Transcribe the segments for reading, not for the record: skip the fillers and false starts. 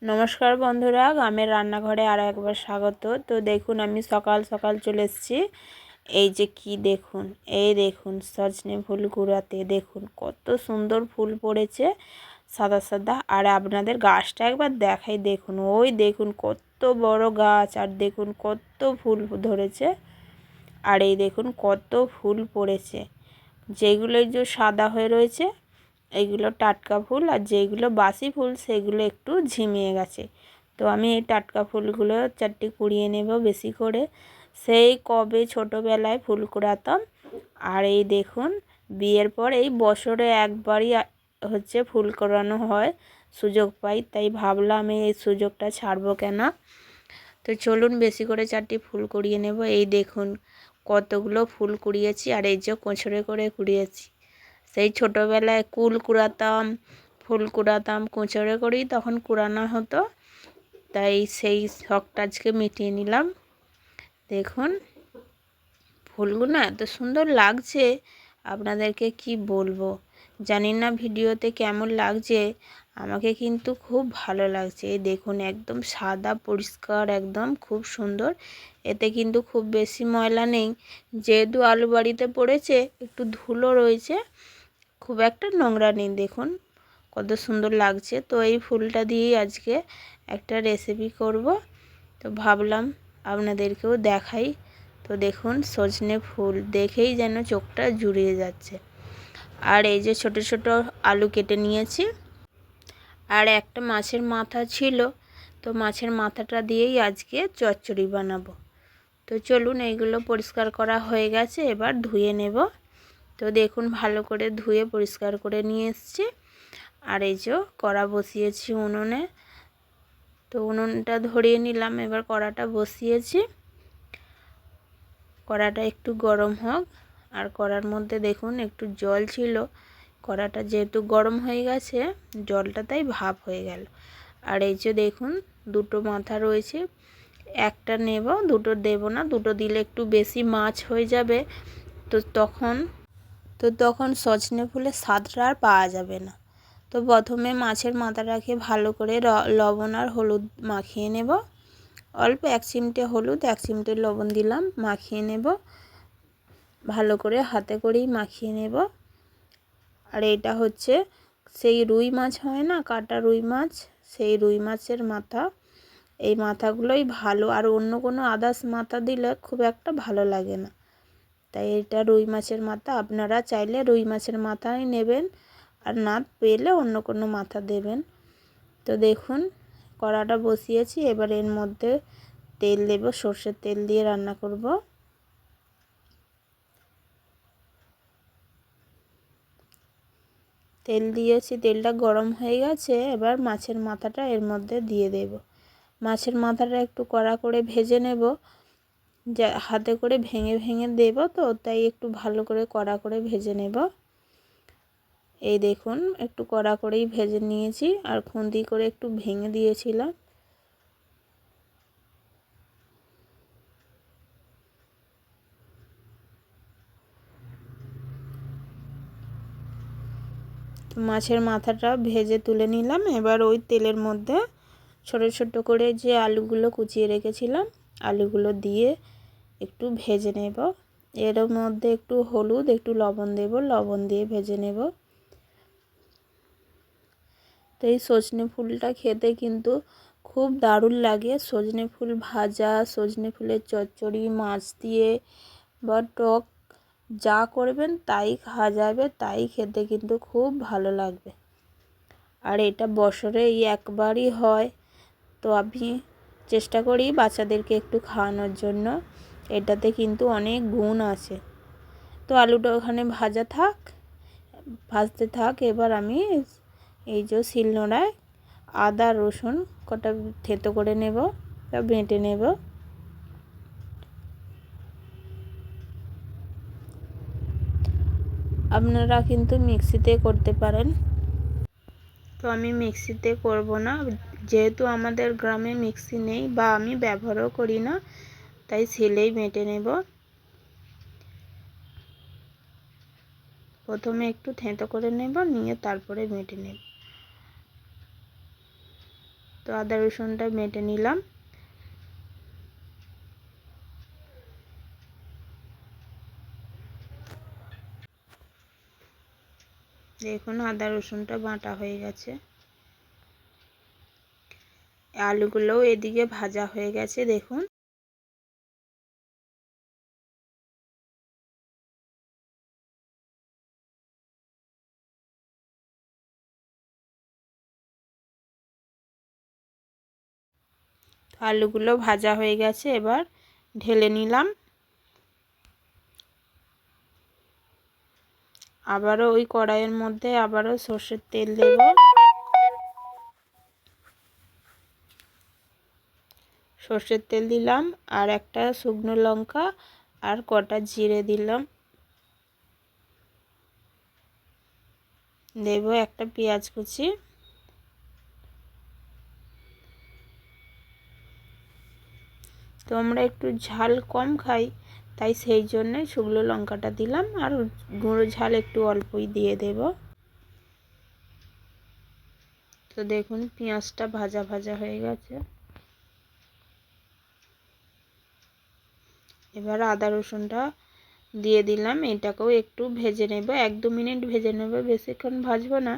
নমস্কার বন্ধুরা, গ্রামের রান্নাঘরে আরও একবার স্বাগত। তো দেখুন, আমি সকাল সকাল চলে এসেছি। এই যে কি দেখুন, এই দেখুন সজনে ফুল কুড়াতে। দেখুন কত সুন্দর ফুল পড়েছে, সাদা সাদা। আর আপনাদের গাছটা একবার দেখাই, দেখুন ওই দেখুন কত বড় গাছ, আর দেখুন কত ফুল ধরেছে। আর এই দেখুন কত ফুল পড়েছে। যেগুলো যে সাদা হয়ে রয়েছে এইগুলো টাটকা ফুল, আর যেগুলো বাসি ফুল সেগুলো একটু ঝিমিয়ে গেছে। তো আমি এই টাটকা ফুলগুলো 4টি কুড়িয়ে নেব বেশি করে। সেই কবে ছোটোবেলায় ফুল কুড়াতাম। আর এই দেখুন, বিয়ের পর এই বছরে একবারই হচ্ছে ফুল কুড়ানো হয়, সুযোগ পাই। তাই ভাবলাম এই সুযোগটা ছাড়বো কেন। তো চলুন বেশি করে 4টি ফুল কুড়িয়ে নেব। এই দেখুন কতগুলো ফুল কুড়িয়েছি, আর এই যে কোঁচড়ে করে কুড়িয়েছি। সেই ছোটোবেলায় কুল কুড়াতাম, ফুল কুড়াতাম, কোঁচড়ে করেই তখন কুড়ানো হতো। তাই সেই শখটা আজকে মিটিয়ে নিলাম। দেখুন ফুলগুলো এত সুন্দর লাগছে, আপনাদেরকে কি বলবো। জানি না ভিডিওতে কেমন লাগছে, আমাকে কিন্তু খুব ভালো লাগছে। এই দেখুন একদম সাদা পরিষ্কার, একদম খুব সুন্দর। এতে কিন্তু খুব বেশি ময়লা নেই, যেহেতু আলু বাড়িতে পড়েছে একটু ধুলো রয়েছে, খুব একটা নোংরা নেই। দেখুন কত সুন্দর লাগছে। তো এই ফুলটা দিয়েই আজকে একটা রেসিপি করব। তো ভাবলাম আপনাদেরকেও দেখাই। তো দেখুন সজনে ফুল দেখেই যেন চোখটা জুড়িয়ে যাচ্ছে। আর এই যে ছোট ছোট আলু কেটে নিয়েছি, আর একটা মাছের মাথা ছিল, তো মাছের মাথাটা দিয়েই আজকে চচ্চড়ি বানাবো। তো চলুন, এইগুলো পরিষ্কার করা হয়ে গেছে, এবার ধুয়ে নেব। তো দেখুন ভালো করে ধুয়ে পরিষ্কার করে নিয়ে এসেছি। আর এই যে কড়া বসিয়েছি উনুনে। তো উনুনটা ধরিয়ে নিলাম, এবার কড়াটা বসিয়েছি। কড়াটা একটু গরম হোক। আর কড়ার মধ্যে দেখুন একটু জল ছিল, কড়াটা যেহেতু গরম হয়ে গেছে জলটা তাই ভাপ হয়ে গেল। আর এই যে দেখুন দুটো মাথা রয়েছে, একটা নেব, দুটো দেব না। দুটো দিলে একটু বেশি মাছ হয়ে যাবে, তখন সজনে ফুলের স্বাদটা আর পাওয়া যাবে না। তো প্রথমে মাছের মাথাটাকে ভালো করে লবণ আর হলুদ মাখিয়ে নেব। অল্প 1 চিমটে হলুদ, 1 চিমটে লবণ দিলাম, মাখিয়ে নেব ভালো করে, হাতে করেই মাখিয়ে নেব। আর এটা হচ্ছে সেই রুই মাছ হয় না, কাটা রুই মাছ, সেই রুই মাছের মাথা। এই মাথাগুলোই ভালো, আর অন্য কোনো আদার্স মাথা দিলে খুব একটা ভালো লাগে না। তাই এটা রুই মাছের মাথা, আপনারা চাইলে রুই মাছের মাথাই নেবেন, আর না পেলে অন্য কোনো মাথা দেবেন। তো দেখুন কড়াটা বসিয়েছি, এবার এর মধ্যে তেল দেব, সর্ষের তেল দিয়ে রান্না করব। তেল দিয়েছি, তেলটা গরম হয়ে গেছে, এবার মাছের মাথাটা এর মধ্যে দিয়ে দেব। মাছের মাথাটা একটু কড়া করে ভেজে নেব, যা হাতে করে ভেঙে ভেঙে দেব, তো তাই একটু ভালো করে কড়া করে ভেজে নেব। এই দেখুন একটু কড়া করেই ভেজে নিয়েছি, আর খুন্তি করে একটু ভেঙে দিয়েছিলাম। মাছের মাথাটা ভেজে তুলে নিলাম। এবার ওই তেলের মধ্যে ছোট ছোট করে যে আলুগুলো কুচিয়ে রেখেছিলাম, আলুগুলো দিয়ে একটু ভেজে নেব। এর মধ্যে একটু হলুদ, একটু লবণ দেব, লবণ দিয়ে ভেজে নেব। তো এই সজনে ফুলটা খেতে কিন্তু খুব দারুণ লাগে। সজনে ফুল ভাজা, সজনে ফুলের চচ্চড়ি, মাছ দিয়ে বা টক, যা করবেন তাই খাওয়া যাবে, তাই খেতে কিন্তু খুব ভালো লাগবে। আর এটা বছরে এই একবারই হয়, তো আমি চেষ্টা করি বাচ্চাদেরকে একটু খাওয়ানোর জন্য। এটাতে কিন্তু অনেক গুণ আছে। তো আলুটা ওখানে ভাজতে থাক। এবার আমি এই যে শিলনোড়ায় আদা রসুন কটা থেতো করে নেব, তা বেটে নেব। আপনারা কিন্তু মিক্সিতে করতে পারেন, তো আমি মিক্সিতে করব না, যেহেতু আমাদের গ্রামে মিক্সি নেই বা আমি ব্যবহারও করি না, তাই শিলেই বেটে নেব। প্রথমে একটু থেঁতো করে নেব, নিয়ে তারপরে বেটে নেব। তো আদা রসুনটা বেটে নিলাম। দেখুন আদা রসুনটা বাটা হয়ে গেছে। আলুগুলোও এদিকে ভাজা হয়ে গেছে। দেখুন আলুগুলো ভাজা হয়ে গেছে, এবার ঢেলে নিলাম। আবারও ওই কড়াইয়ের মধ্যে আবারও সর্ষের তেল দেব। সর্ষের তেল দিলাম, আর একটা শুকনো লঙ্কা আর কটা জিরে দিলাম। দেব একটা পেঁয়াজ কুচি। তো আমরা একটু ঝাল কম খাই, তাই সেই জন্যে শুকনো লঙ্কাটা দিলাম, আর গুঁড়ো ঝাল একটু অল্পই দিয়ে দেব। তো দেখুন পেঁয়াজটা ভাজা ভাজা হয়ে গেছে। এবার আদা রসুনটা দিয়ে দিলাম, এটাকেও একটু ভেজে নেব, 1-2 মিনিট ভেজে নেব, বেশিক্ষণ ভাজবো না,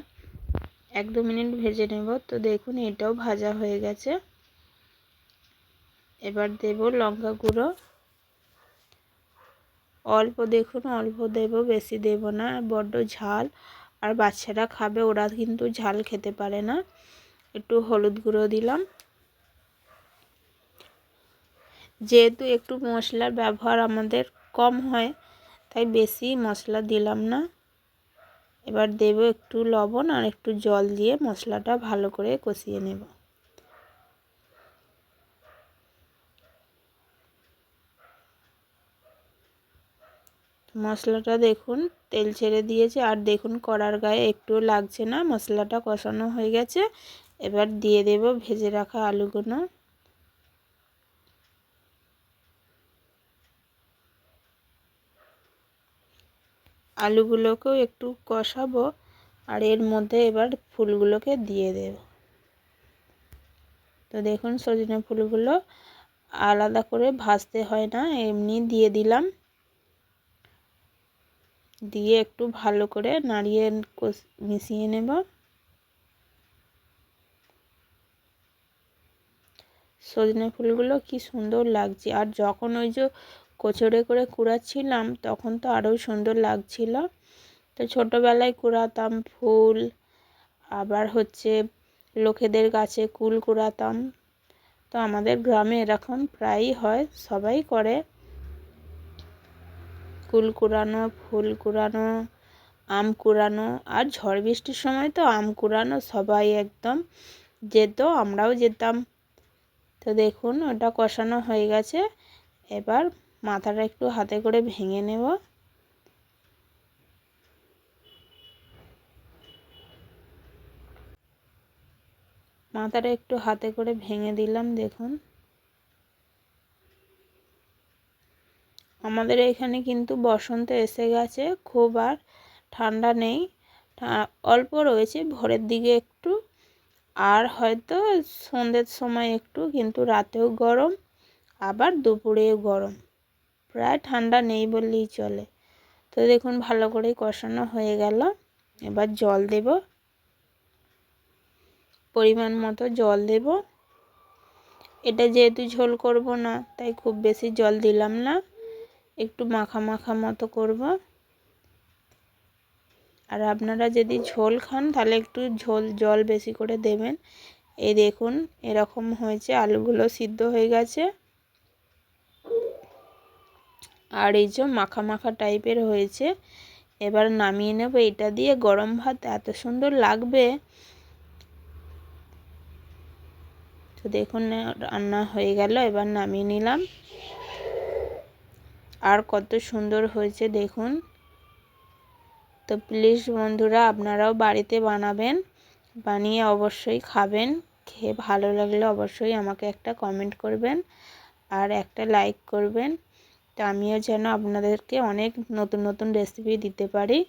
1-2 মিনিট ভেজে নেব। তো দেখুন এটাও ভাজা হয়ে গেছে। এবার দেব লঙ্কা গুঁড়ো অল্প, দেখুন অল্প দেব, বেশি দেব না, বড্ড ঝাল, আর বাচ্চারা খাবে, ওরা কিন্তু ঝাল খেতে পারে না। একটু হলুদ গুঁড়ো দিলাম। যেহেতু একটু মশলার ব্যবহার আমাদের কম হয়, তাই বেশি মশলা দিলাম না। এবার দেব একটু লবণ আর একটু জল দিয়ে মশলাটা ভালো করে কষিয়ে নেব। মশলাটা দেখুন তেল ছেড়ে দিয়েছে, আর দেখুন কড়ার গায়ে একটুও লাগছে না, মশলাটা কষানো হয়ে গেছে। এবার দিয়ে দেব ভেজে রাখা আলুগুলো। আলুগুলোকেও একটু কষাবো, আর এর মধ্যে এবার ফুলগুলোকে দিয়ে দেব। তো দেখুন সজনে ফুলগুলো আলাদা করে ভাজতে হয় না, এমনি দিয়ে দিলাম। দিয়ে একটু ভালো করে নাড়িয়ে মিশিয়ে নেব। সজনে ফুলগুলো কি সুন্দর লাগছে, আর যখন ওই যে কচড়ে করে কুড়াচ্ছিলাম তখন তো আরও সুন্দর লাগছিল। তো ছোটোবেলায় কুড়াতাম ফুল, আবার হচ্ছে লোকেদের গাছে কুল কুড়াতাম। তো আমাদের গ্রামে এরকম প্রায়ই হয়, সবাই করে, কুল কুড়ানো, ফুল কুড়ানো, আম কুড়ানো। আর ঝড় বৃষ্টির সময় তো আম কুড়ানো সবাই একদম যেত, আমরাও যেতাম। তো দেখুন ওটা কষানো হয়ে গেছে। এবার মাথাটা একটু হাতে করে ভেঙে নেব। মাথাটা একটু হাতে করে ভেঙে দিলাম। দেখুন আমাদের এখানে কিন্তু বসন্ত এসে গেছে, খুব আর ঠান্ডা নেই, অল্প রয়েছে ভোরের দিকে একটু, আর হয়তো সন্ধ্যের সময় একটু, কিন্তু রাতেও গরম, আবার দুপুরেও গরম, প্রায় ঠান্ডা নেই বললেই চলে। তো দেখুন ভালো করে কষানো হয়ে গেল। এবার জল দেব, পরিমাণ মতো জল দেব। এটা যেহেতু ঝোল করব না, তাই খুব বেশি জল দিলাম না, একটু মাখা মাখা মতো করব। আর আপনারা যদি ঝোল খান তাহলে একটু জল বেশি করে দেবেন। এই দেখুন এরকম হয়েছে, আলুগুলো সিদ্ধ হয়ে গেছে, আর এই যে মাখা মাখা টাইপের হয়েছে। এবার নামিয়ে নেব। এটা দিয়ে গরম ভাত এত সুন্দর লাগবে। তো দেখুন রান্না হয়ে গেল, এবার নামিয়ে নিলাম। আর কত সুন্দর হয়েছে দেখুন। তো প্লিজ বন্ধুরা আপনারাও বাড়িতে বানাবেন, বানিয়ে অবশ্যই খাবেন। খেয়ে ভালো লাগলে অবশ্যই আমাকে একটা কমেন্ট করবেন আর একটা লাইক করবেন, তো আমিও যেন আপনাদেরকে অনেক নতুন নতুন রেসিপি দিতে পারি।